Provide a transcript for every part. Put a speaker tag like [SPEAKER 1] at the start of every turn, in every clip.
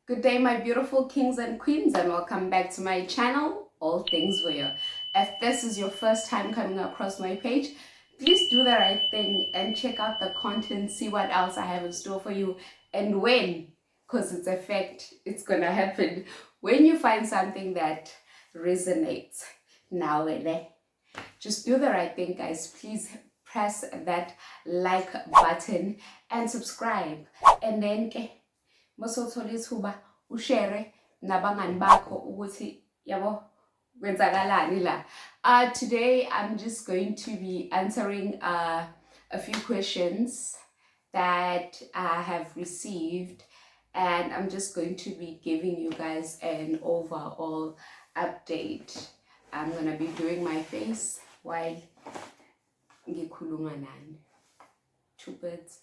[SPEAKER 1] Good day, my beautiful kings and queens, and welcome back to my channel, All Things Wear. If this is your first time coming across my page, please do the right thing and check out the content, see what else I have in store for you, and when, because it's a fact, it's gonna happen. When you find something that resonates, now and then, just do the right thing, guys. Please press that like button and subscribe. And then masothola ithuba ushare nabangani bakho ukuthi yabo kwenzakalani la. Today I'm just going to be answering a few questions that I have received, and I'm just going to be giving you guys an overall update. I'm gonna be doing my face while ngikhuluma nani. Two birds,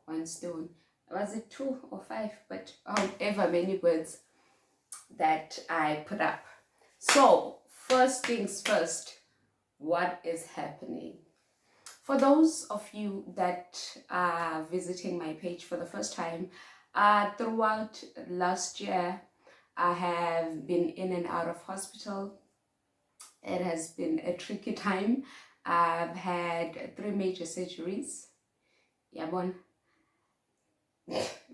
[SPEAKER 1] one stone. Was it 2 or 5? But however many birds that I put up. So first things first, what is happening? For those of you that are visiting my page for the first time, throughout last year, I have been in and out of hospital. It has been a tricky time. I've had 3 major surgeries. Yabon.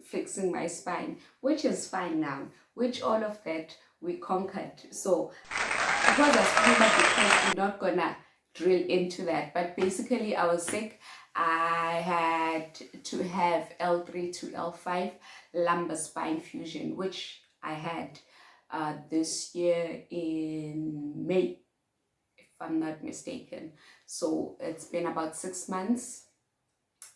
[SPEAKER 1] Fixing my spine, which is fine now, which all of that we conquered. So it was a spoiler because we're not gonna drill into that, but basically I was sick. I had to have L3 to L5 lumbar spine fusion, which I had this year in May, if I'm not mistaken. So it's been about 6 months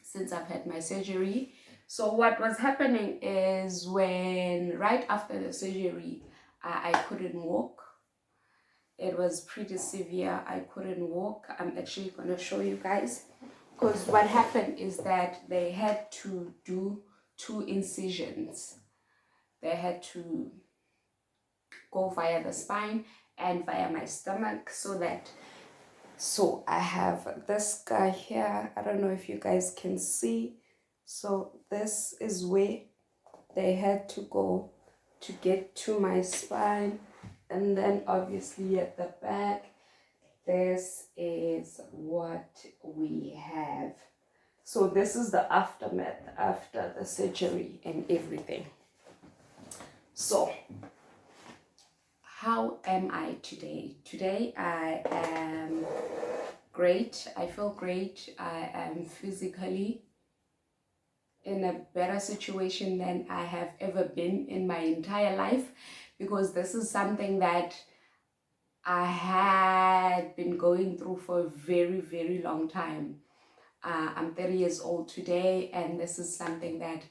[SPEAKER 1] since I've had my surgery. So what was happening is when right after the surgery, I couldn't walk. It was pretty severe. I couldn't walk. I'm actually going to show you guys, because what happened is that they had to do 2 incisions. They had to go via the spine and via my stomach, so I have this guy here. I don't know if you guys can see. So this is where they had to go to get to my spine. And then obviously at the back, this is what we have. So this is the aftermath after the surgery and everything. So how am I today? Today I am great. I feel great. I am physically in a better situation than I have ever been in my entire life, because this is something that I had been going through for a very, very long time. I'm 30 years old today, and this is something that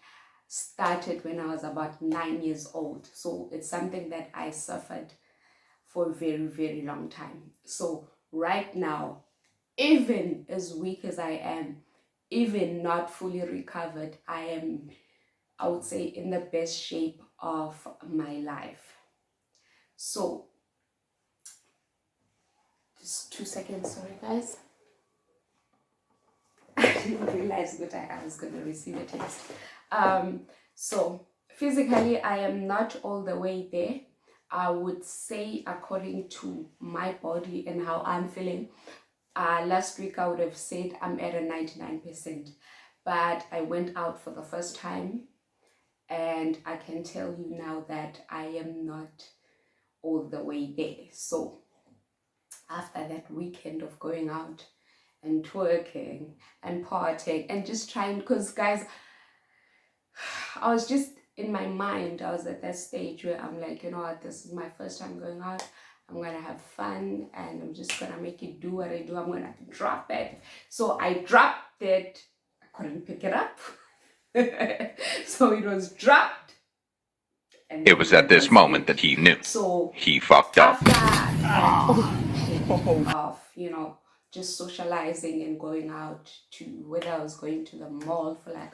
[SPEAKER 1] started when I was about 9 years old. So it's something that I suffered for a very, very long time. So right now, even as weak as I am, even not fully recovered, I am, I would say, in the best shape of my life. So just 2 seconds, sorry guys. I didn't realize that I was going to receive a text. So physically I am not all the way there. I would say, according to my body and how I'm feeling, last week I would have said I'm at a 99%, but I went out for the first time, and I can tell you now that I am not all the way there. So after that weekend of going out and twerking and partying and just trying, because guys, I was just in my mind, I was at that stage where I'm like, you know what, this is my first time going out. I'm going to have fun, and I'm just going to make it do what I do. I'm going to drop it. So I dropped it. I couldn't pick it up. So it was dropped. And
[SPEAKER 2] it was at this moment that he knew.
[SPEAKER 1] So
[SPEAKER 2] he fucked up.
[SPEAKER 1] Of, just socializing and going out to, whether I was going to the mall for like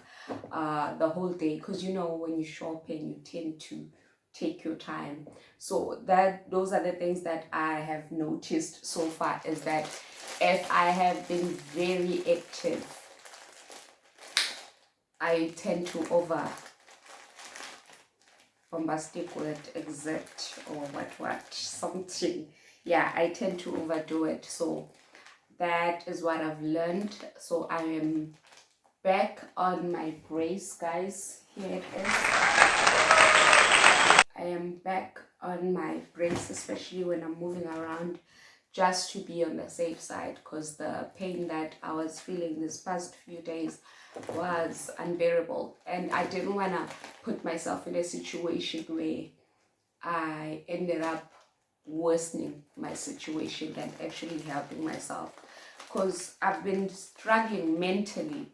[SPEAKER 1] the whole day, because when you shopping you tend to take your time. So those are the things that I have noticed so far, is that if I have been very active, I tend to bombastic word, exact, or what, something. Yeah, I tend to overdo it. So that is what I've learned. So I am back on my brace, guys. Here it is. I am back on my brace, especially when I'm moving around, just to be on the safe side, because the pain that I was feeling this past few days was unbearable, and I didn't want to put myself in a situation where I ended up worsening my situation than actually helping myself, because I've been struggling mentally,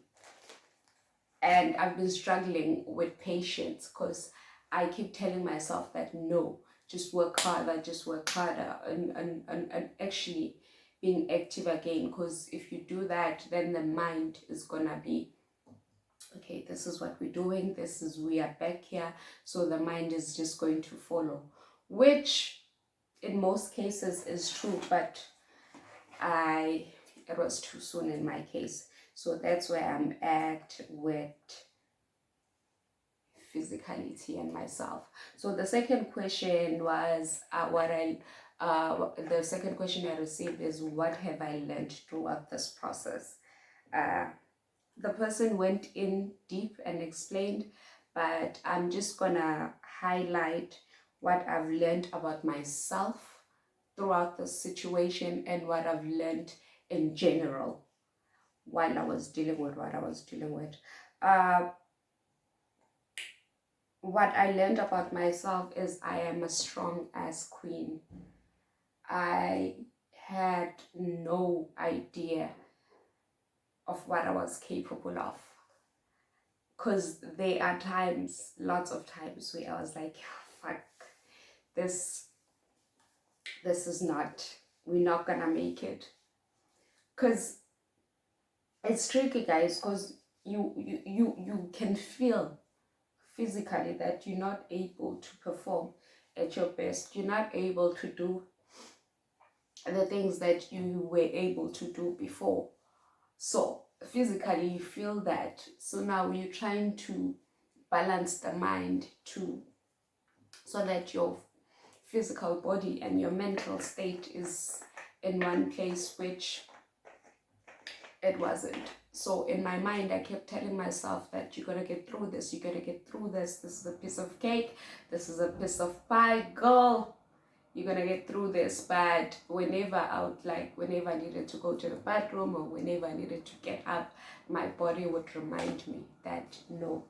[SPEAKER 1] and I've been struggling with patience, because I keep telling myself that no, just work harder, and actually being active again, because if you do that, then the mind is gonna be, okay, this is what we're doing, we are back here, so the mind is just going to follow, which in most cases is true, but it was too soon in my case. So that's where I'm at with physicality and myself. So the second question was the second question I received is, what have I learned throughout this process? The person went in deep and explained, but I'm just gonna highlight what I've learned about myself throughout the situation and what I've learned in general while I was dealing with what I was dealing with. What I learned about myself is I am a strong ass queen. I had no idea of what I was capable of, because there are times, lots of times, where I was like, fuck, this is not, we're not gonna make it. Because it's tricky, guys, because you can feel physically that you're not able to perform at your best. You're not able to do the things that you were able to do before. So physically you feel that. So now you're trying to balance the mind so that your physical body and your mental state is in one place, which it wasn't. So in my mind, I kept telling myself that you're gonna get through this, you're gonna get through this, this is a piece of cake, this is a piece of pie, girl, you're gonna get through this. But whenever whenever I needed to go to the bathroom, or whenever I needed to get up, my body would remind me that no,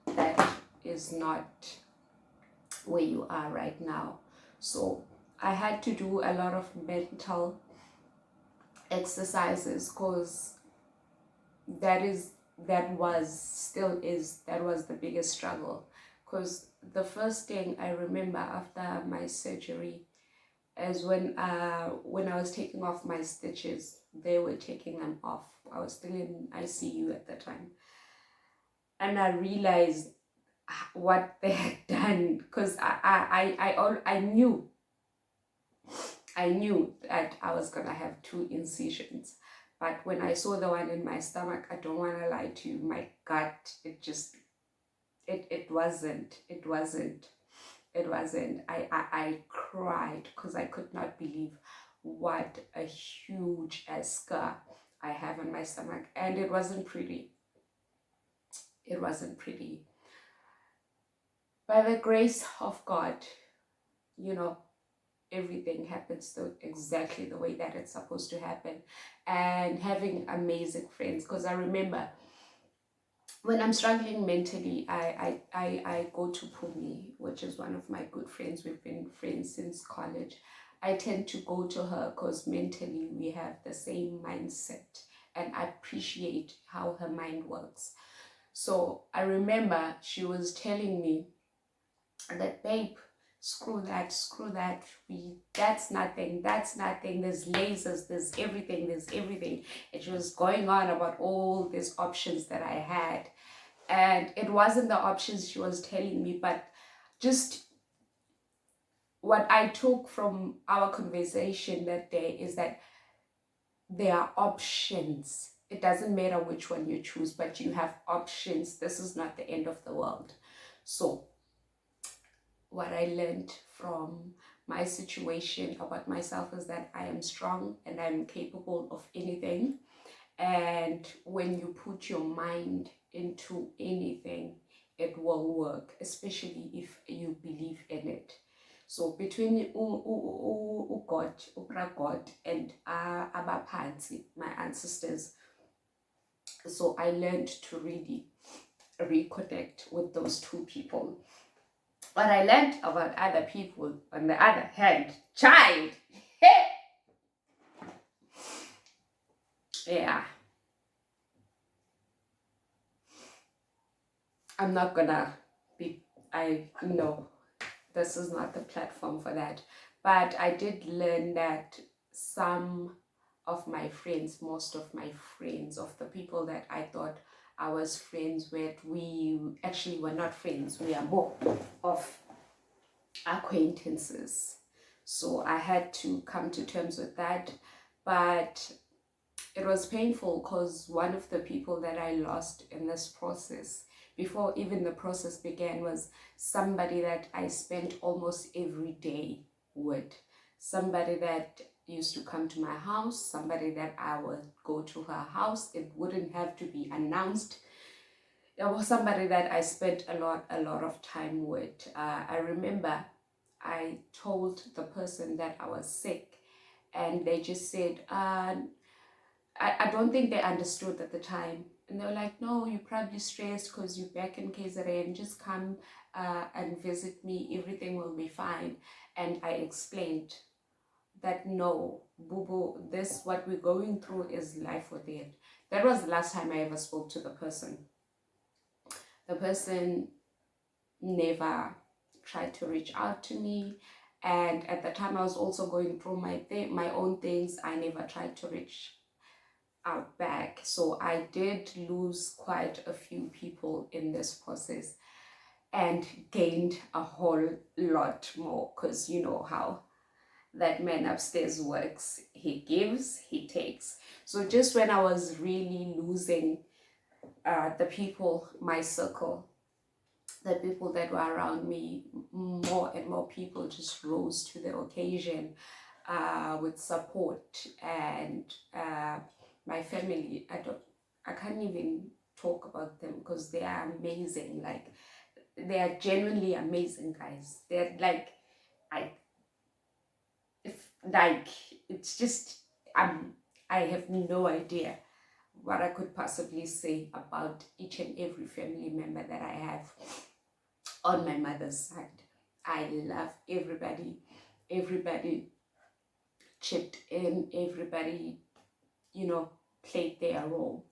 [SPEAKER 1] that is not where you are right now. So I had to do a lot of mental exercises, because that was the biggest struggle. Because the first thing I remember after my surgery is when I was taking off my stitches. They were taking them off. I was still in ICU at the time, and I realized what they had done, because I knew that I was gonna have 2 incisions. But when I saw the one in my stomach, I don't want to lie to you, my gut, it wasn't. I cried, because I could not believe what a huge scar I have on my stomach, and it wasn't pretty. It wasn't pretty. By the grace of God, everything happens exactly the way that it's supposed to happen, and having amazing friends. Because I remember when I'm struggling mentally, I go to Pumi, which is one of my good friends. We've been friends since college. I tend to go to her because mentally we have the same mindset, and I appreciate how her mind works. So I remember she was telling me that, babe, screw that, that's nothing, there's lasers, there's everything. And she was going on about all these options that I had, and it wasn't the options she was telling me, but just what I took from our conversation that day is that there are options. It doesn't matter which one you choose, but you have options. This is not the end of the world. So what I learned from my situation about myself is that I am strong and I'm capable of anything. And when you put your mind into anything, it will work, especially if you believe in it. So between God and Abaphansi, my ancestors, so I learned to really reconnect with those two people. What I learned about other people, on the other hand, child, yeah, I'm not gonna be, I know this is not the platform for that, but I did learn that some of my friends, most of my friends, of the people that I thought I was friends with, we actually were not friends. We are more of acquaintances. So I had to come to terms with that. But it was painful because one of the people that I lost in this process, before even the process began, was somebody that I spent almost every day with. Somebody that used to come to my house, somebody that I would go to her house. It wouldn't have to be announced. It was somebody that I spent a lot of time with. I remember I told the person that I was sick, and they just said, I don't think they understood at the time. And they were like, no, you're probably stressed because you're back in KZN. Just come and visit me. Everything will be fine. And I explained that no, boo boo, this, what we're going through is life or death. That was the last time I ever spoke to the person. The person never tried to reach out to me. And at the time I was also going through my own things. I never tried to reach out back. So I did lose quite a few people in this process and gained a whole lot more, because you know how that man upstairs works. He gives, he takes. So just when I was really losing the people, my circle, the people that were around me, more and more people just rose to the occasion with support. And my family, I can't even talk about them because they are amazing. Like, they are genuinely amazing guys. They're like, I like, it's just, I have no idea what I could possibly say about each and every family member that I have on my mother's side. I love everybody. Everybody chipped in. Everybody, played their role.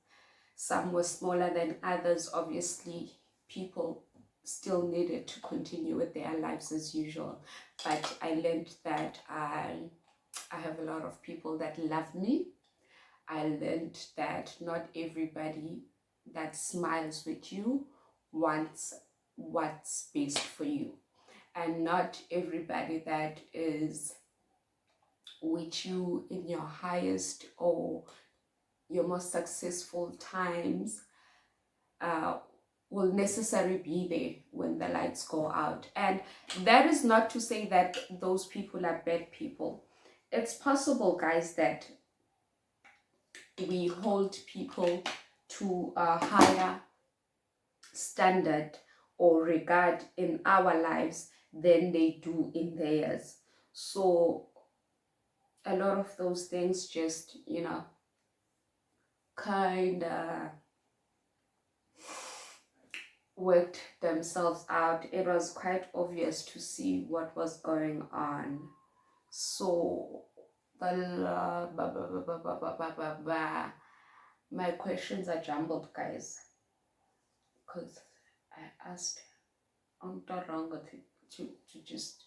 [SPEAKER 1] Some were smaller than others. Obviously, people still needed to continue with their lives as usual. But I learned that I have a lot of people that love me. I learned that not everybody that smiles with you wants what's best for you. And not everybody that is with you in your highest or your most successful times will necessarily be there when the lights go out. And that is not to say that those people are bad people. It's possible, guys, that we hold people to a higher standard or regard in our lives than they do in theirs. So a lot of those things just, kind of worked themselves out. It was quite obvious to see what was going on. So my questions are jumbled, guys, because I asked Ontorongo to just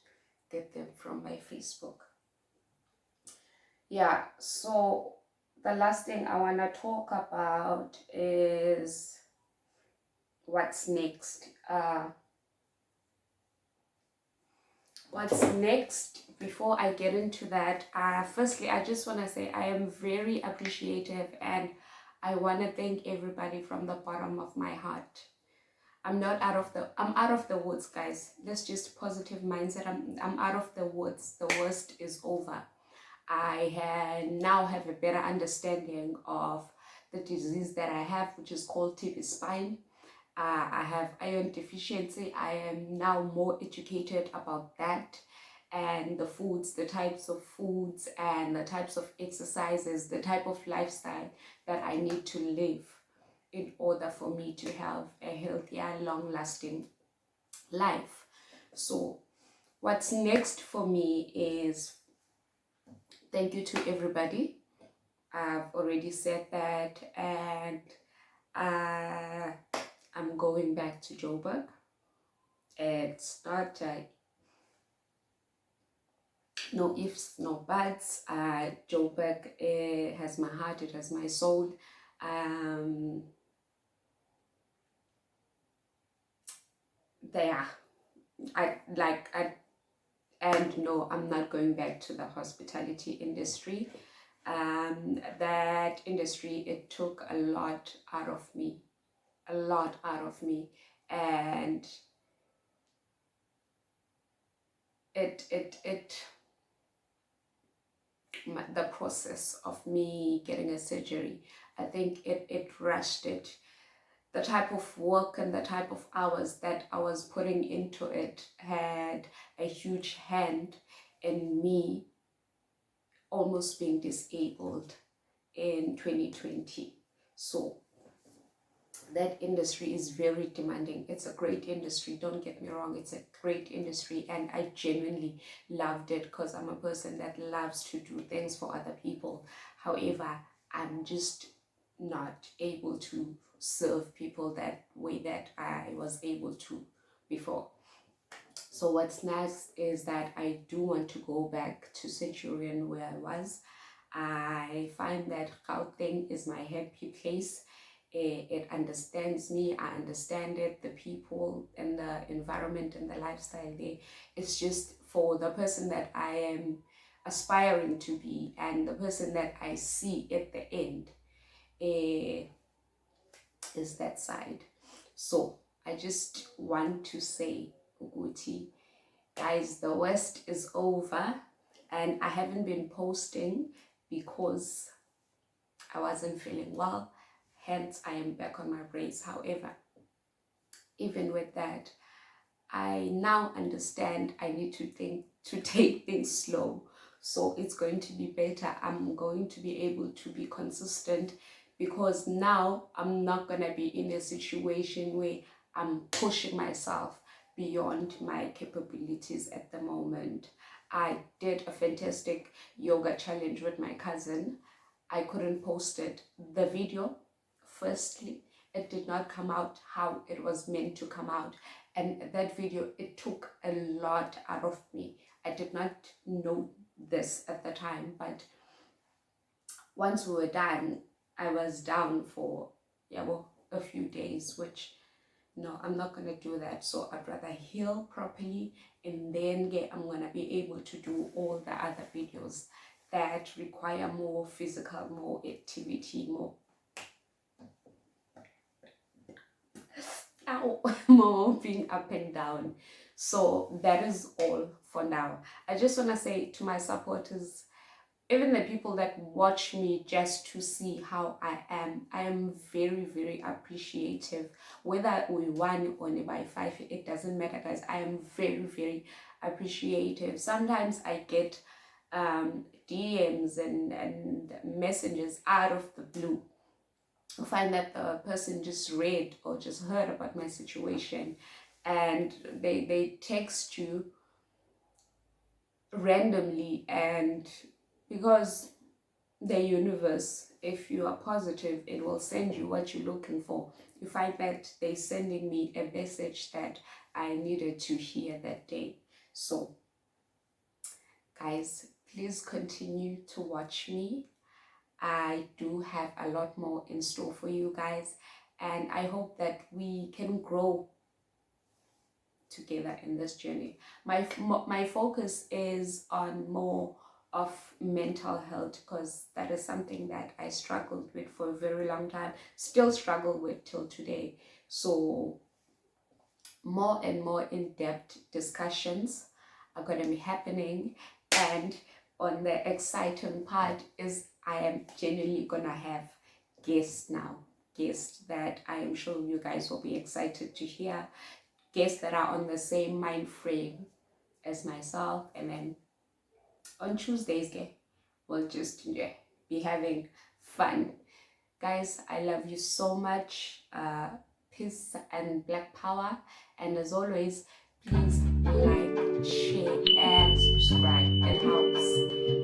[SPEAKER 1] get them from my Facebook. Yeah, so the last thing I want to talk about is what's next. What's next? Before I get into that, firstly, I just want to say I am very appreciative, and I want to thank everybody from the bottom of my heart. I'm out of the woods, guys. That's just positive mindset. I'm out of the woods. The worst is over. Now have a better understanding of the disease that I have, which is called TB spine. I have iron deficiency. I am now more educated about that, and the foods, the types of foods, and the types of exercises, the type of lifestyle that I need to live in order for me to have a healthier, long-lasting life. So what's next for me is, thank you to everybody. I've already said that, and I'm going back to Joburg. It's not no ifs, no buts. Joburg has my heart, it has my soul. There, and no, I'm not going back to the hospitality industry. That industry, it took a lot out of me, and the process of me getting a surgery, I think it rushed it. The type of work and the type of hours that I was putting into it had a huge hand in me almost being disabled in 2020. So that industry is very demanding. It's a great industry, don't get me wrong, it's a great industry, and I genuinely loved it because I'm a person that loves to do things for other people. However, I'm just not able to serve people that way that I was able to before. So what's next is that I do want to go back to Centurion where I was. I find that Gauteng is my happy place. It understands me, I understand it, the people and the environment and the lifestyle there. It's just for the person that I am aspiring to be and the person that I see at the end is that side. So I just want to say, Uguti, guys, the worst is over, and I haven't been posting because I wasn't feeling well, hence I am back on my brace. However, even with that, I now understand I need to take things slow. So it's going to be better. I'm going to be able to be consistent because now I'm not going to be in a situation where I'm pushing myself beyond my capabilities at the moment. I did a fantastic yoga challenge with my cousin. I couldn't post it. The video, firstly, it did not come out how it was meant to come out. And that video, it took a lot out of me. I did not know this at the time, but once we were done, I was down for a few days, which no, I'm not going to do that. So I'd rather heal properly, and then I'm going to be able to do all the other videos that require more physical, more activity, more being up and down. So that is all for now. I just want to say to my supporters, even the people that watch me just to see how I am very, very appreciative. Whether we won or by 5, it doesn't matter, guys. I am very, very appreciative. Sometimes I get DMs and messages out of the blue. I find that the person just read or just heard about my situation, and they text you randomly, and because the universe, if you are positive, it will send you what you're looking for. You find that they're sending me a message that I needed to hear that day. So guys, please continue to watch me. I do have a lot more in store for you guys, and I hope that we can grow together in this journey. My focus is on more of mental health, because that is something that I struggled with for a very long time, still struggle with till today. So more and more in-depth discussions are going to be happening. And on the exciting part is I am genuinely going to have guests now. Guests that I am sure you guys will be excited to hear. Guests that are on the same mind frame as myself. And then on Tuesdays, we'll just be having fun. Guys, I love you so much. Peace and black power. And as always, please like, share, and subscribe. It helps.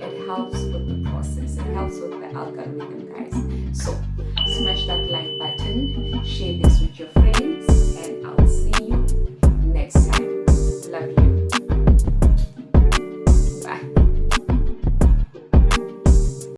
[SPEAKER 1] It helps with the process. It helps with the algorithm, guys. So smash that like button, share this